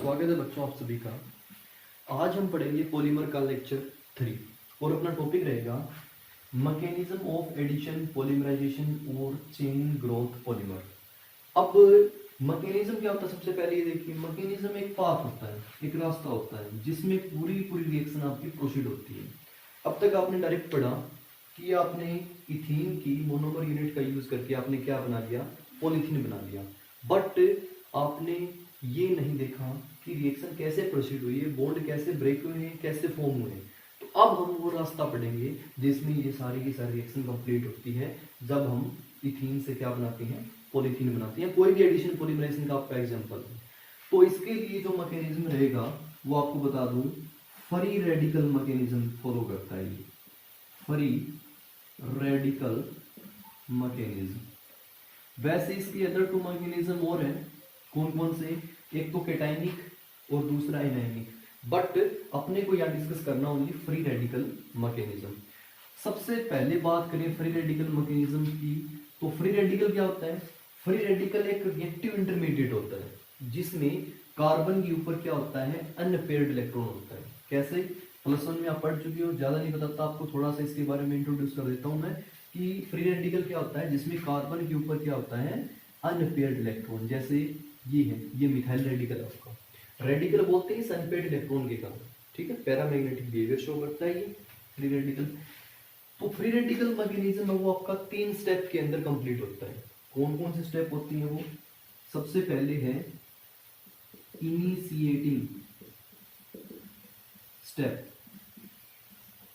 स्वागत है बच्चों आप सभी का। आज हम पढ़ेंगे पॉलीमर का लेक्चर 3 और अपना टॉपिक रहेगा मैकेनिज्म ऑफ एडिशन, पॉलीमराइजेशन और चेन ग्रोथ पॉलीमर। अब मैकेनिज्म क्या होता है, सबसे पहले ये देखिए, मैकेनिज्म एक पाथ होता है, एक रास्ता होता है जिसमें पूरी पूरी रिएक्शन आपकी प्रोसीड होती है। अब तक आपने डायरेक्ट पढ़ा कि आपने इथीन की मोनोमर यूनिट का यूज करके आपने क्या बना लिया, पॉलीथीन बना लिया। बट आपने ये नहीं देखा कि रिएक्शन कैसे प्रोसीड हुई है, बॉन्ड कैसे ब्रेक हुए हैं, कैसे फॉर्म हुए हैं। तो अब हम वो रास्ता पढ़ेंगे जिसमें ये सारी की सारी रिएक्शन कंप्लीट होती है जब हम इथीन से क्या बनाते हैं, पॉलीथीन बनाते हैं। कोई भी एडिशन पॉलीमराइजेशन का आपका एग्जांपल है। तो इसके लिए जो मैकेनिज्म रहेगा वो आपको बता दूं, फ्री रेडिकल मैकेनिज्म फॉलो करता है। ये फ्री रेडिकल मैकेनिज्म। वैसे इसके अदर टू मैकेनिज्म और हैं, कौन कौन से, एक तो कैटाइनिक और दूसरा एनायनिक। बट अपने को यहाँ डिस्कस करना ओनली फ्री रेडिकल मैकेनिज्म। सबसे पहले बात करें फ्री रेडिकल मैकेनिज्म की, तो फ्री रेडिकल क्या होता है? फ्री रेडिकल एक रिएक्टिव इंटरमीडिएट होता है जिसमें कार्बन के ऊपर क्या होता है, अनपेयर्ड इलेक्ट्रॉन होता है। कैसे? +1 में आप पढ़ चुके हो, ज्यादा नहीं बताता आपको, थोड़ा सा इसके बारे में इंट्रोड्यूस कर देता हूं मैं कि फ्री रेडिकल क्या होता है, जिसमें कार्बन के ऊपर क्या होता है, अनपेयर्ड इलेक्ट्रॉन। जैसे ये है, ये मिथाइल रेडिकल है आपका। रेडिकल बोलते हैं इस अनपेयर्ड इलेक्ट्रॉन के कारण, ठीक है, पैरामैग्नेटिक बिहेवियर शो करता है ये फ्री रेडिकल। तो फ्री रेडिकल मैकेनिज्म है वो आपका 3 स्टेप के अंदर कंप्लीट होता है। कौन कौन से स्टेप होती है वो? सबसे पहले है इनिशिएटिंग स्टेप,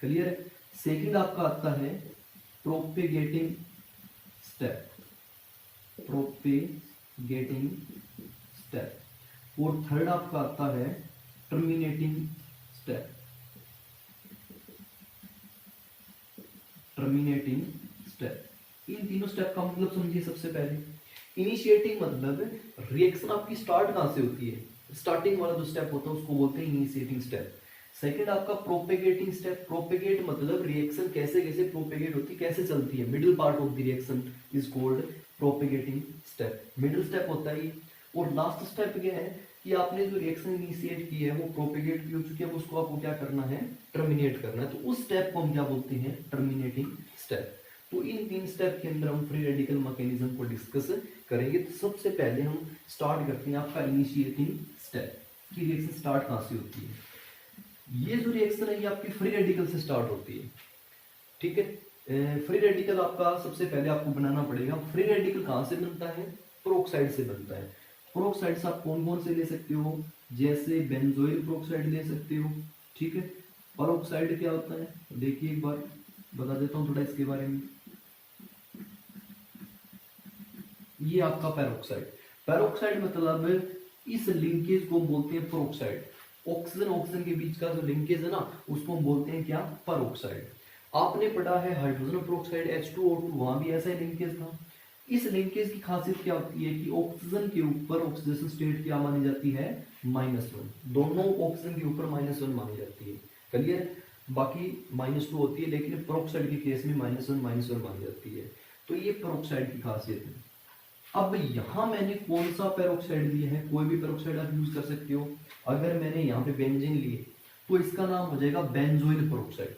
क्लियर है। सेकंड आपका आता है प्रोपेगेटिंग स्टेप, प्रोपेगेटिंग स्टेप। और थर्ड आपका आता है टर्मिनेटिंग स्टेप, टर्मिनेटिंग स्टेप। इन तीनों स्टेप का मतलब समझिए। सबसे पहले इनिशिएटिंग मतलब रिएक्शन आपकी स्टार्ट कहां से होती है, स्टार्टिंग वाला जो स्टेप होता है उसको बोलते हैं इनिशिएटिंग स्टेप। सेकंड आपका प्रोपेगेटिंग स्टेप, प्रोपेगेट मतलब रिएक्शन कैसे कैसे प्रोपेगेट होती है, कैसे चलती है, middle part of the reaction is called propagating step, middle step होता है ये। और लास्ट स्टेप क्या है कि आपने जो रिएक्शन इनिशिएट की है वो प्रोपेगेट भी हो चुकी है, उसको आपको क्या करना है, टर्मिनेट करना है। तो उस स्टेप को हम क्या बोलते हैं, टर्मिनेटिंग स्टेप। तो इन 3 स्टेप के अंदर हम फ्री रेडिकल मैकेनिज्म को डिस्कस करेंगे। तो सबसे पहले हम स्टार्ट करते हैं आपका इनिशिएटिंग स्टेप की रिएक्शन स्टार्ट कहां से होती है। ये जो रिएक्शन है ये आपकी फ्री रेडिकल से स्टार्ट होती है, ठीक है। फ्री रेडिकल आपका सबसे पहले आपको बनाना पड़ेगा। फ्री रेडिकल कहां से बनता है, पेरोक्साइड से बनता है। पेरोक्साइड से आप कौन कौन से ले सकते हो, जैसे बेंजोइल पेरोक्साइड ले सकते हो, ठीक है। पेरोक्साइड क्या होता है देखिए, एक बार बता देता हूं थोड़ा इसके बारे में। ये आपका पेरोक्साइड, पेरोक्साइड मतलब इस लिंकेज को बोलते हैं पेरोक्साइड। ऑक्सीजन ऑक्सीजन के बीच का जो लिंकेज है ना, उसको हम बोलते हैं क्या, पेरोक्साइड। आपने पढ़ा है हाइड्रोजन पेरोक्साइड H2O2, वहां भी ऐसा ही लिंकेज था। इस लिंकेज की खासियत क्या होती है कि ऑक्सीजन के ऊपर ऑक्सीडेशन स्टेट क्या मानी जाती है, -1। दोनों ऑक्सीजन के ऊपर -1 मानी जाती है, क्लियर। बाकी -2 होती है, लेकिन पेरोक्साइड के केस में -1 मानी जाती है। तो ये पेरोक्साइड की खासियत है। अब यहां मैंने कौन सा पेरोक्साइड लिया है, कोई भी पेरोक्साइड आप यूज कर सकते हो। अगर मैंने यहाँ पे बेंजीन लिए तो इसका नाम हो जाएगा बेंजोइल पेरोक्साइड।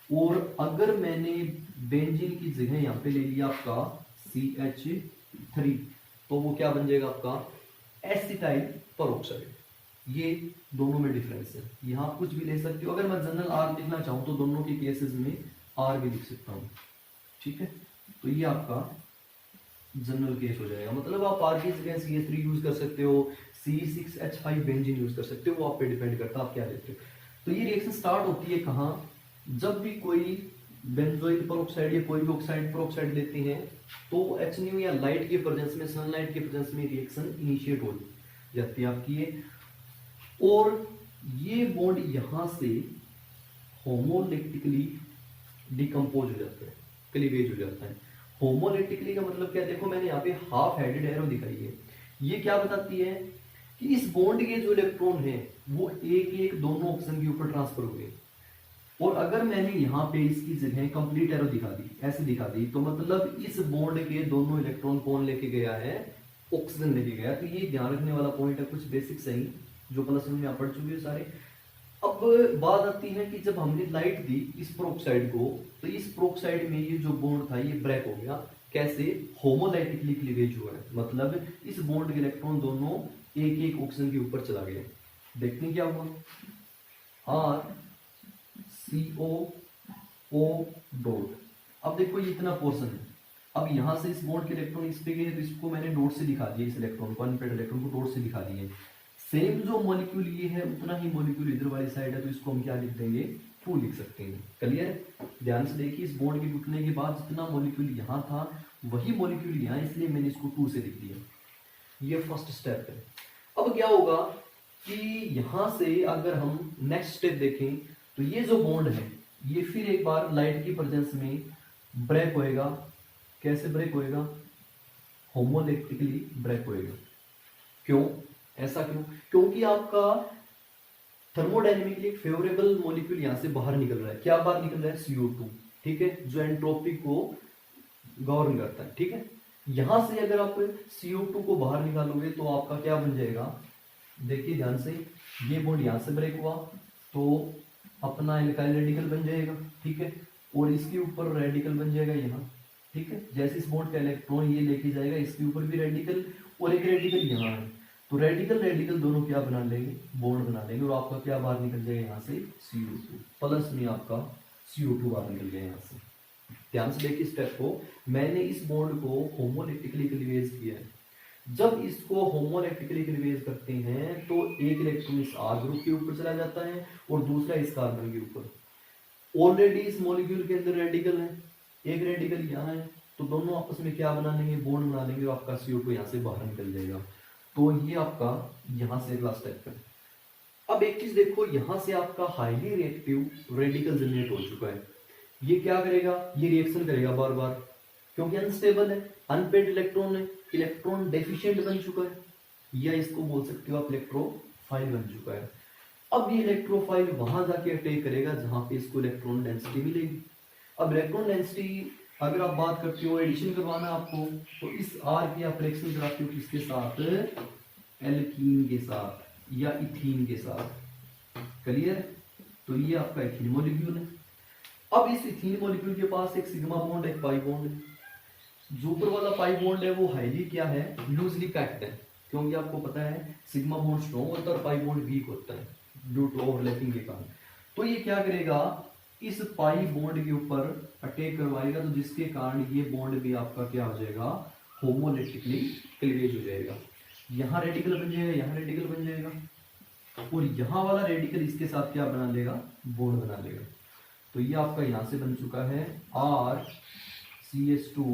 और अगर मैंने बेंजीन की जगह यहाँ पे ले लिया आपका CH3 तो वो क्या बन जाएगा आपका एसिटाइल पेरोक्साइड। ये दोनों में डिफरेंस है, यहाँ आप कुछ भी ले सकते हो। अगर मैं जनरल R लिखना चाहूँ तो दोनों के केसेस में R भी लिख सकता हूँ, ठीक है। तो ये आपका जनरल केस हो जाएगा, मतलब आप R की जगह CH3 यूज कर सकते हो, C6H5 बेंजीन यूज कर सकते हो, वो आप पे डिपेंड करता है आप क्या लेते हो। तो ये रिएक्शन स्टार्ट होती है कहाँ, जब भी कोई बेंजोइल पेरोक्साइड या कोई भी ऑक्साइड पेरोक्साइड लेते हैं तो HNO या लाइट के प्रेजेंस में, सनलाइट के प्रेजेंस में रिएक्शन इनिशिएट हो जाती है आपकी ये। और ये बॉन्ड यहां से होमोलेक्टिकली डिकम्पोज हो जाता है, क्लीवेज हो जाता है। होमोलेक्टिकली का मतलब क्या, देखो मैंने यहाँ पे हाफ हेडेड एरो दिखाई है। ये क्या बताती है कि इस बॉन्ड के जो इलेक्ट्रॉन है वो एक एक दोनों ऑक्सीजन के ऊपर ट्रांसफर हुए। और अगर मैंने यहाँ पे इसकी जगह कंप्लीट एरो दिखा दी, ऐसे दिखा दी, तो मतलब इस बॉन्ड के दोनों इलेक्ट्रॉन कौन लेके गया है, ऑक्सीजन लेके गया। तो ये ध्यान रखने वाला पॉइंट है, कुछ बेसिक सही जो प्लस वन में आप पढ़ चुके हो सारे। अब बात आती है कि जब हमने लाइट दी इस प्रोक्साइड को, तो इस प्रोक्साइड में ये जो बॉन्ड था ये ब्रेक हो गया। कैसे? होमोलाइटिकली क्लीवेज हुआ है, मतलब इस बॉन्ड के इलेक्ट्रॉन दोनों एक एक ऑक्सीजन के ऊपर चला गया। देखते क्या हुआ, आर सी ओ डॉट। अब देखो ये इतना पोर्शन है, अब यहां से इस बॉन्ड के इलेक्ट्रॉन इस पे गए तो इसको मैंने डॉट से दिखा दिया, इस इलेक्ट्रॉन को, अनपेड इलेक्ट्रॉन को डॉट से दिखा दिए। सेम जो मॉलिक्यूल ये है उतना ही मॉलिक्यूल इधर वाली साइड है, तो इसको हम क्या लिख देंगे, 2 लिख सकते हैं। क्लियर? ध्यान से देखिए, इस बॉन्ड के टूटने के बाद जितना मॉलिक्यूल यहाँ था वही मॉलिक्यूल यहाँ, इसलिए मैंने इसको 2 से लिख दिया। ये फर्स्ट स्टेप है। अब क्या होगा कि यहां से अगर हम नेक्स्ट स्टेप देखें तो ये जो बॉन्ड है ये फिर एक बार लाइट की प्रेजेंस में ब्रेक होएगा। कैसे ब्रेक होएगा? होमोलैक्टिकली ब्रेक होएगा। क्यों? ऐसा क्यों? क्योंकि आपका थर्मोडायनेमिकली एक फेवरेबल मॉलिक्यूल यहां से बाहर निकल रहा है। क्या बाहर निकल रहा है? CO2, ठीक है, जो एंट्रोपी को गवर्न करता है। ठीक है, यहां से अगर आप CO2 को बाहर निकालोगे तो आपका क्या बन जाएगा, देखिए ध्यान से, ये बॉन्ड यहां से ब्रेक हुआ तो अपना एल्काइल रेडिकल बन जाएगा। ठीक है, और इसके ऊपर रेडिकल बन जाएगा यहाँ। ठीक है, जैसे इस बॉन्ड का इलेक्ट्रॉन ये लेके जाएगा, इसके ऊपर भी रेडिकल और एक रेडिकल यहाँ है, तो रेडिकल रेडिकल दोनों क्या बना लेंगे, बॉन्ड बना लेंगे, और आपका क्या बाहर निकल जाएगा यहाँ से, CO2 प्लस में आपका CO2 बाहर निकल गया यहाँ से। ध्यान से देखिए स्टेप को, मैंने इस बॉन्ड को होमोलैक्टिकली क्लीवेज किया है। जब इसको होमोलैक्टिकली क्लीवेज करते हैं तो एक इलेक्ट्रॉन इस R ग्रुप के ऊपर चला जाता है और दूसरा इस कार्बन के ऊपर। ऑलरेडी इस मॉलिक्यूल के अंदर रेडिकल है, एक रेडिकल यहाँ है, तो दोनों आपस में क्या बना लेंगे, बॉन्ड बना लेंगे, और आपका CO2 यहाँ से बाहर निकल जाएगा। तो ये आपका यहाँ से अगला स्टेप है। अब एक चीज देखो, यहाँ से आपका हाईली रिएक्टिव रेडिकल जनरेट हो चुका है। ये क्या करेगा, ये रिएक्शन करेगा बार बार, क्योंकि अनस्टेबल है, अनपेड इलेक्ट्रॉन है, इलेक्ट्रॉन डेफिशिएंट बन चुका है, या इसको बोल सकते हो आप इलेक्ट्रोफाइल बन चुका है। अब ये इलेक्ट्रोफाइल वहां जाके अटैक करेगा जहां पे इसको इलेक्ट्रॉन डेंसिटी मिलेगी। अब इलेक्ट्रॉन डेंसिटी अगर आप बात करते हो, एडिशन करवाना आपको, तो इस R की आप रिएक्शन कराते हो किसके साथ, एल्कीन के साथ या इथीन के साथ। क्लियर? तो ये आपका इथीन मॉलिक्यूल है। अब इस इथीन मॉलिक्यूल के पास एक सिग्मा बॉन्ड, एक पाई बॉन्ड है। जो ऊपर वाला पाई बॉन्ड है वो हाईली क्या है, लूजली पैक्ड है, क्योंकि आपको पता है सिग्मा बॉन्ड स्ट्रॉन्ग होता है और पाई बॉन्ड वीक होता है ड्यू टू ओवरलैपिंग के कारण। तो ये क्या करेगा, इस पाई बॉन्ड के ऊपर अटैक करवाएगा, तो जिसके कारण ये बॉन्ड भी आपका क्या हो जाएगा, होमोलैक्टिकली क्लीवेज हो जाएगा। यहाँ रेडिकल बन जाएगा, यहाँ रेडिकल बन जाएगा, और यहाँ वाला रेडिकल इसके साथ क्या बना लेगा, बॉन्ड बना लेगा। तो ये आपका यहाँ से बन चुका है RCH2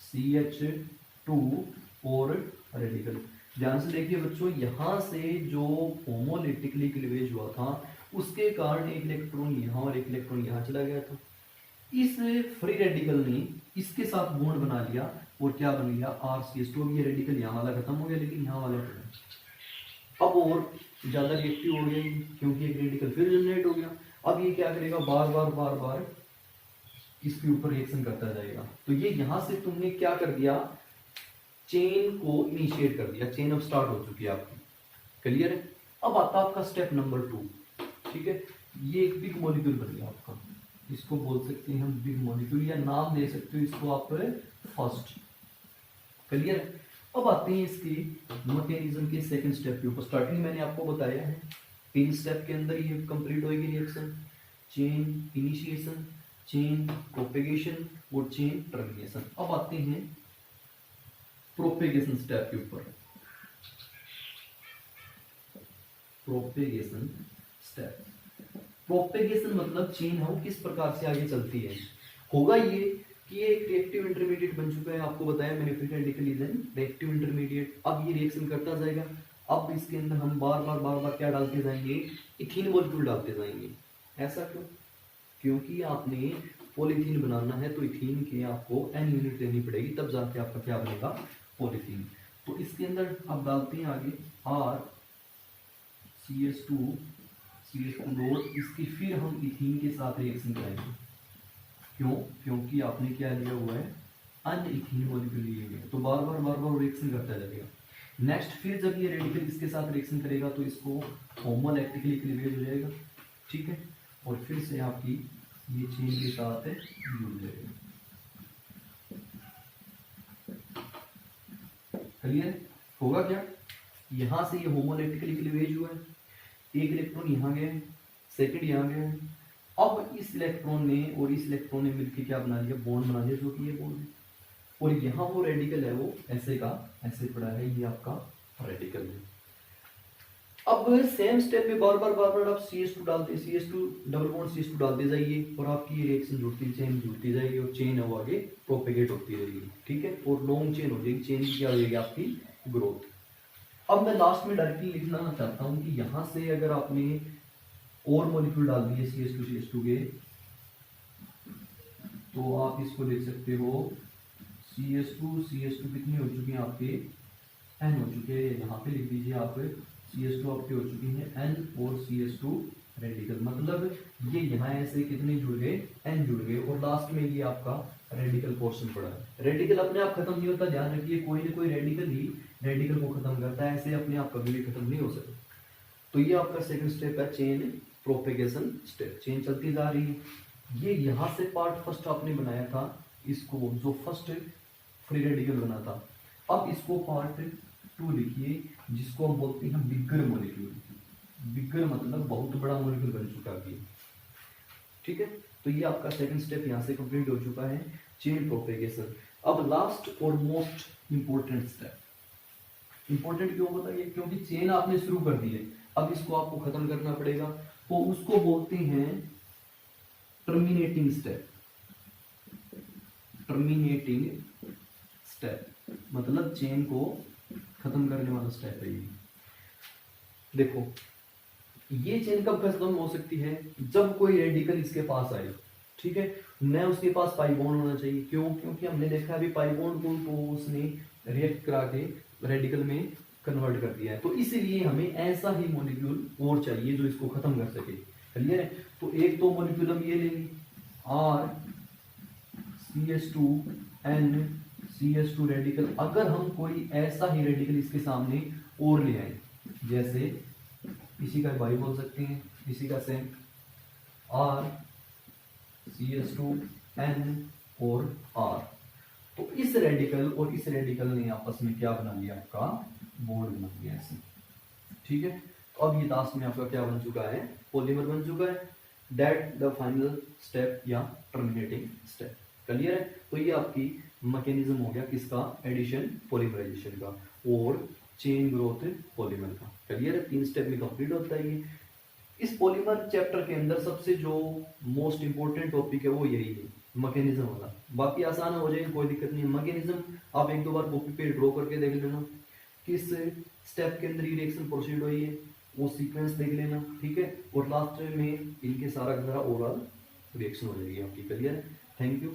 CH2 और रेडिकल। ध्यान से देखिए बच्चों, यहां से जो होमोलैक्टिकली क्लीवेज हुआ था उसके कारण एक इलेक्ट्रॉन यहाँ और एक इलेक्ट्रॉन यहाँ चला गया था। इस फ्री रेडिकल ने इसके साथ बॉन्ड बना लिया और क्या बन गया, RCH2। ये रेडिकल यहाँ वाला खत्म हो गया, लेकिन यहाँ वाला अब और ज्यादा रिएक्टिव हो गया क्योंकि एक रेडिकल फिर जनरेट हो गया। अब ये क्या करेगा, बार बार इसके ऊपर रिएक्शन करता जाएगा। तो ये यहां से तुमने क्या कर दिया, चेन को इनिशिएट कर दिया, चेन अब स्टार्ट हो चुकी है आपकी। क्लियर है? अब आता आपका स्टेप नंबर 2। ठीक है, ये एक बिग मॉलिक्यूल बन गया आपका, इसको बोल सकते हैं हम बिग मॉलिक्यूल, या नाम दे सकते हो इसको आप फर्स्ट। क्लियर है? अब आते हैं इसकी मैकेनिज्म के सेकंड स्टेप के ऊपर। स्टार्टिंग मैंने आपको बताया है 3 स्टेप के अंदर ये कंप्लीट होगी reaction, chain initiation, chain propagation और चेन टर्मिनेशन। अब आते हैं प्रोपेगेशन स्टेप के ऊपर। प्रोपेगेशन स्टेप, प्रोपेगेशन मतलब चेन है वो किस प्रकार से आगे चलती है। होगा ये कि ये एक रिएक्टिव इंटरमीडिएट बन चुका है, आपको बताया मैंने free radical is an reactive intermediate. अब ये रिएक्शन करता जाएगा, अब इसके अंदर हम बार बार क्या डालते जाएंगे, इथीन मॉलिक्यूल डालते जाएंगे। ऐसा क्यों? क्योंकि आपने पॉलीथीन बनाना है तो इथीन की आपको n यूनिट लेनी पड़ेगी, तब जाके आपका क्या बनेगा, पॉलीथीन। तो इसके अंदर आप डालते हैं आगे RCH2 डॉट, इसकी फिर हम इथीन के साथ रिएक्शन करेंगे। क्यों? क्योंकि आपने क्या लिया हुआ है, अन्य इथीन मॉलिक्यूल लिए हुए हैं, तो बार बार रिएक्शन करता जाएगा। नेक्स्ट फिर जब ये रेडिकल इसके साथ रिएक्शन करेगा तो इसको होमोलैक्टिकली क्लीवेज हो जाएगा, ठीक है, और फिर से आपकी ये चेन के साथ जुड़ जाएगा। क्लियर होगा क्या? यहां से ये होमोलैक्टिकली क्लीवेज हुआ है, एक इलेक्ट्रॉन यहाँ गया, सेकंड यहाँ गया, अब इस इलेक्ट्रॉन ने और इस इलेक्ट्रॉन ने मिलकर क्या बना लिया, बॉन्ड बना लिया, जो कि ये बॉन्ड है, और यहाँ वो रेडिकल है वो ऐसे का ऐसे पड़ा है, ये आपका रेडिकल है। अब सेम स्टेप में बार बार आप CH2 डालते, CH2 डबल बॉन्ड CH2 डालते जाइए और आपकी ये रिएक्शन जुड़ती चेन जुड़ती जाएगी और चेन है वो आगे प्रोपेगेट होती रहेगी, ठीक है, और लॉन्ग चेन हो जाएगी, चेन की क्या हो जाएगी आपकी ग्रोथ। अब मैं लास्ट में डायरेक्टली लिखना चाहता हूं कि यहां से अगर आपने और मॉलिक्यूल डाल दिए CH2 के, तो आप इसको लिख सकते हो CH2 कितनी हो चुकी है आपके, N हो चुके हैं, यहाँ पे लिख दीजिए आप CH2 आपकी हो चुकी है N और CH2 रेडिकल, मतलब ये यहाँ ऐसे कितने जुड़ गए, N जुड़ गए, और लास्ट में ये आपका रेडिकल पोर्शन पड़ा है। रेडिकल अपने आप खत्म नहीं होता, ध्यान रखिए, कोई ना कोई रेडिकल ही रेडिकल को खत्म करता है, ऐसे अपने आप कभी भी खत्म नहीं हो सकता। तो ये आपका सेकंड स्टेप है चेन प्रोपेगेशन स्टेप, चेन चलती जा रही है। ये यहाँ से पार्ट फर्स्ट आपने बनाया था, इसको जो फर्स्ट फ्री रेडिकल बना था, अब इसको पार्ट 2 लिखिए, जिसको हम बोलते हैं बिगर मॉलिक्यूल। बिगर मतलब बहुत बड़ा मॉलिक्यूल बन चुका है, ठीक है। तो ये आपका सेकंड स्टेप यहाँ से कंप्लीट हो चुका है, चेन प्रोपेगेशन। अब लास्ट और मोस्ट इंपॉर्टेंट स्टेप, इंपॉर्टेंट क्यों बताइए, क्योंकि चेन आपने शुरू कर दी है, अब इसको आपको खत्म करना पड़ेगा, तो उसको बोलते हैं टर्मिनेटिंग स्टेप। टर्मिनेटिंग स्टेप मतलब चेन को खत्म करने वाला स्टेप है ये। देखो ये चेन कब खत्म हो सकती है, जब कोई रेडिकल इसके पास आए, ठीक है, न उसके पास पाई बॉन्ड होना चाहिए, क्यों, क्योंकि हमने देखा अभी पाई बॉन्ड को तो उसने रिएक्ट करा के रेडिकल में कन्वर्ट कर दिया है, तो इसीलिए हमें ऐसा ही मॉलिक्यूल और चाहिए जो इसको खत्म कर सके। क्लियर है? तो एक तो मॉलिक्यूल हम ये लेंगे R CH2N CH2 रेडिकल, अगर हम कोई ऐसा ही रेडिकल इसके सामने और ले आए, जैसे इसी का बाई बोल सकते हैं, इसी का सेम R CH2N और R, तो इस रेडिकल और इस रेडिकल ने आपस में क्या बना लिया, आपका बॉन्ड बना लिया ऐसे, ठीक है। तो अब ये लास्ट में आपका क्या बन चुका है, पॉलीमर बन चुका है, दैट द फाइनल स्टेप या टर्मिनेटिंग स्टेप। क्लियर है? तो ये आपकी मैकेनिज्म हो गया किसका, एडिशन पॉलीमराइजेशन का और चेन ग्रोथ पॉलीमर का। क्लियर है? 3 स्टेप में कंप्लीट होता है ये। इस पॉलीमर चैप्टर के अंदर सबसे जो मोस्ट इंपॉर्टेंट टॉपिक है वो यही है, मैकेनिज्म वाला। बाकी आसान हो जाएगा, कोई दिक्कत नहीं है। मैकेनिज्म आप 1-2 बार कॉपी पे ड्रॉ करके देख लेना, किस स्टेप के अंदर ये रिएक्शन प्रोसीड हुई है, वो सीक्वेंस देख लेना, ठीक है, और लास्ट में इनके सारा ओवरऑल रिएक्शन हो जाएगी आपकी। क्लियर है? Thank you.